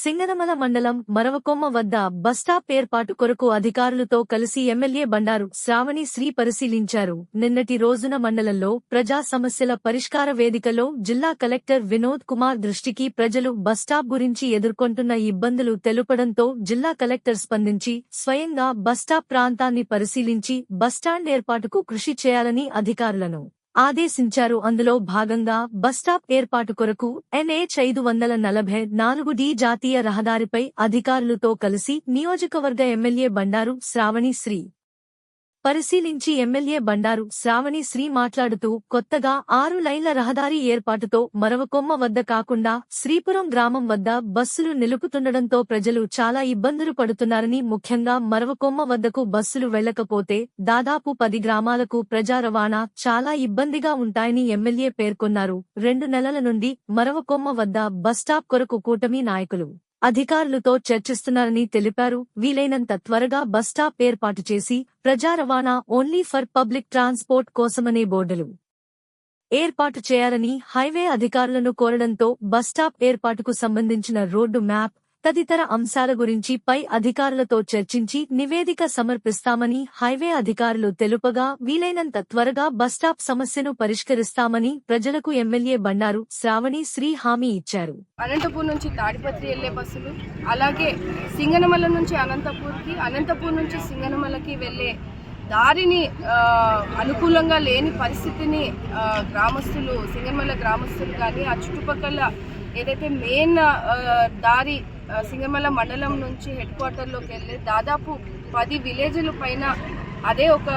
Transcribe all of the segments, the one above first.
సింగనమల మండలం మరవకొమ్మ వద్ద బస్టాప్ ఏర్పాటు కొరకు అధికారులతో కలిసి ఎమ్మెల్యే బండారు శ్రావణి శ్రీ పరిశీలించారు. నిన్నటి రోజున మండలంలో ప్రజా సమస్యల పరిష్కార వేదికలో జిల్లా కలెక్టర్ వినోద్ కుమార్ దృష్టికి ప్రజలు బస్టాప్ గురించి ఎదుర్కొంటున్న ఇబ్బందులు తెలుపడంతో జిల్లా కలెక్టర్ స్పందించి స్వయంగా బస్టాప్ ప్రాంతాన్ని పరిశీలించి బస్టాండ్ ఏర్పాటుకు కృషి చేయాలని అధికారులను ఆదేశించారు. అందులో భాగంగా బస్టాప్ ఏర్పాటు కొరకు NH 544D జాతీయ రహదారిపై అధికారులతో కలిసి నియోజకవర్గ ఎమ్మెల్యే బండారు శ్రావణి శ్రీ పరిశీలించి ఎమ్మెల్యే బండారు శ్రావణి శ్రీ మాట్లాడుతూ కొత్తగా 6 లైన్ల రహదారి ఏర్పాటుతో మరవకొమ్మ వద్ద కాకుండా శ్రీపురం గ్రామం వద్ద బస్సులు నిలుపుతుండడంతో ప్రజలు చాలా ఇబ్బందులు పడుతున్నారని, ముఖ్యంగా మరవకొమ్మ వద్దకు బస్సులు వెళ్లకపోతే దాదాపు 10 గ్రామాలకు ప్రజా రవాణా చాలా ఇబ్బందిగా ఉంటాయని ఎమ్మెల్యే పేర్కొన్నారు. 2 నెలల నుండి మరవకొమ్మ వద్ద బస్టాప్ కొరకు కూటమి నాయకులు అధికారులతో చర్చిస్తున్నారని తెలిపారు. వీలైనంత త్వరగా బస్టాప్ ఏర్పాటు చేసి ప్రజా రవాణా ఓన్లీ ఫర్ పబ్లిక్ ట్రాన్స్పోర్ట్ కోసమనే బోర్డులు ఏర్పాటు చేయాలని హైవే అధికారులను కోరడంతో బస్టాప్ ఏర్పాటుకు సంబంధించిన రోడ్డు మ్యాప్ తదితర అంశాల గురించి పై అధికారులతో చర్చించి నివేదిక సమర్పిస్తామని హైవే అధికారులు తెలుపగా వీలైనంత త్వరగా బస్టాప్ సమస్యను పరిష్కరిస్తామని ప్రజలకు ఎమ్మెల్యే బండారు శ్రావణి శ్రీ హామీ ఇచ్చారు. అనంతపూర్ నుంచి తాడిపత్రి వెళ్లే బస్సులు, అలాగే సింగనమల నుంచి అనంతపూర్కి, అనంతపూర్ నుంచి సింగనమలకి వెళ్లే దారిని అనుకూలంగా లేని పరిస్థితిని గ్రామస్తులు, సింగనమల గ్రామస్తులు కానీ ఆ చుట్టుపక్కల ఏదైతే మెయిన్ దారి సింగనమల మండలం నుంచి హెడ్ క్వార్టర్లోకి వెళ్ళే దాదాపు 10 విలేజ్ల పైన అదే ఒక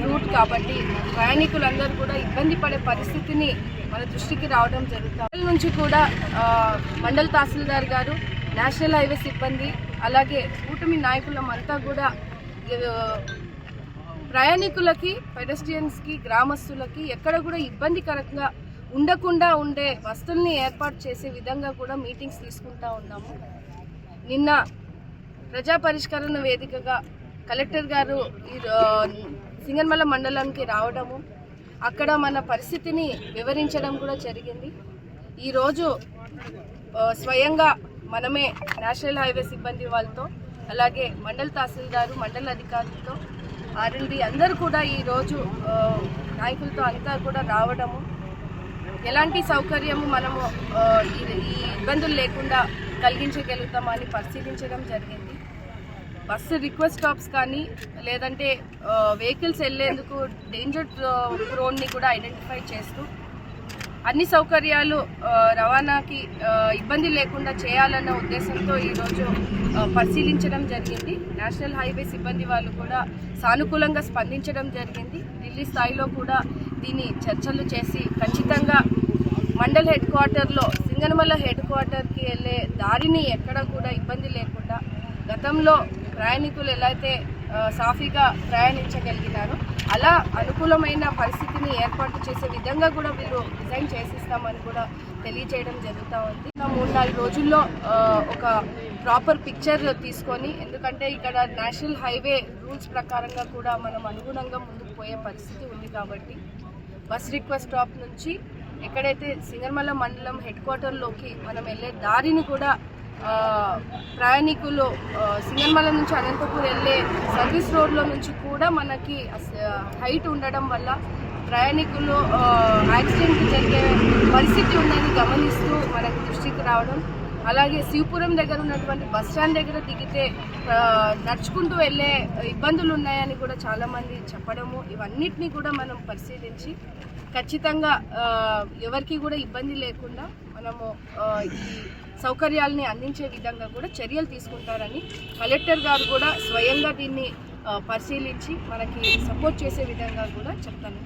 రూట్ కాబట్టి ప్రయాణికులందరూ కూడా ఇబ్బంది పడే పరిస్థితిని మన దృష్టికి రావడం జరుగుతుంది. నుంచి కూడా మండల తహసీల్దార్ గారు, నేషనల్ హైవే సిబ్బంది, అలాగే కూటమి నాయకులమంతా కూడా ప్రయాణికులకి, పెడెస్ట్రియన్స్కి, గ్రామస్తులకి ఎక్కడ కూడా ఇబ్బందికరంగా ఉండకుండా ఉండే వస్తువుల్ని ఏర్పాటు చేసే విధంగా కూడా మీటింగ్స్ తీసుకుంటా ఉన్నాము. నిన్న ప్రజా పరిష్కరణ వేదికగా కలెక్టర్ గారు సింగనమల మండలానికి రావడము, అక్కడ మన పరిస్థితిని వివరించడం కూడా జరిగింది. ఈరోజు స్వయంగా మనమే నేషనల్ హైవే సిబ్బంది వాళ్ళతో, అలాగే మండల తహసీల్దారు, మండల అధికారులతో, R&D అందరూ కూడా ఈరోజు నాయకులతో అంతా కూడా రావడము, ఎలాంటి సౌకర్యము మనము ఈ ఇబ్బందులు లేకుండా కలిగించగలుగుతామని పరిశీలించడం జరిగింది. బస్సు రిక్వెస్ట్ స్టాప్స్ కానీ లేదంటే వెహికల్స్ వెళ్లేందుకు డేంజర్ ప్రోన్ని కూడా ఐడెంటిఫై చేస్తూ అన్ని సౌకర్యాలు రవాణాకి ఇబ్బంది లేకుండా చేయాలన్న ఉద్దేశంతో ఈరోజు పరిశీలించడం జరిగింది. నేషనల్ హైవే సిబ్బంది వాళ్ళు కూడా సానుకూలంగా స్పందించడం జరిగింది. ఢిల్లీ స్థాయిలో కూడా దీన్ని చర్చలు చేసి ఖచ్చితంగా మండల్ హెడ్ క్వార్టర్లో సింగనమల హెడ్ క్వార్టర్కి వెళ్ళే దారిని ఎక్కడ కూడా ఇబ్బంది లేకుండా గతంలో ప్రయాణికులు ఎలా అయితే సాఫీగా ప్రయాణించగలిగినారో అలా అనుకూలమైన పరిస్థితిని ఏర్పాటు చేసే విధంగా కూడా వీళ్ళు డిజైన్ చేసిస్తామని కూడా తెలియజేయడం జరుగుతూ ఉంది. 3-4 రోజుల్లో ఒక ప్రాపర్ పిక్చర్ తీసుకొని, ఎందుకంటే ఇక్కడ నేషనల్ హైవే రూల్స్ ప్రకారంగా కూడా మనం అనుగుణంగా ముందుకు పోయే పరిస్థితి ఉంది కాబట్టి బస్ రిక్వెస్ట్ స్టాప్ నుంచి ఎక్కడైతే సింగనమల మండలం హెడ్ క్వార్టర్లోకి మనం వెళ్ళే దారిని కూడా ప్రయాణికులు సింగనమల నుంచి అనంతపూర్ వెళ్ళే సర్వీస్ రోడ్లో నుంచి కూడా మనకి హైట్ ఉండడం వల్ల ప్రయాణికులు యాక్సిడెంట్ జరిగే పరిస్థితి ఉందని గమనిస్తూ మనకి దృష్టికి రావడం, అలాగే శివపురం దగ్గర ఉన్నటువంటి బస్ స్టాండ్ దగ్గర దిగితే నడుచుకుంటూ వెళ్ళే ఇబ్బందులు ఉన్నాయని కూడా చాలామంది చెప్పడము, ఇవన్నిటినీ కూడా మనం పరిశీలించి ఖచ్చితంగా ఎవరికి కూడా ఇబ్బంది లేకుండా మనము ఈ సౌకర్యాలని అందించే విధంగా కూడా చర్యలు తీసుకుంటారని కలెక్టర్ గారు కూడా స్వయంగా దీన్ని పరిశీలించి మనకి సపోర్ట్ చేసే విధంగా కూడా చెప్తాను.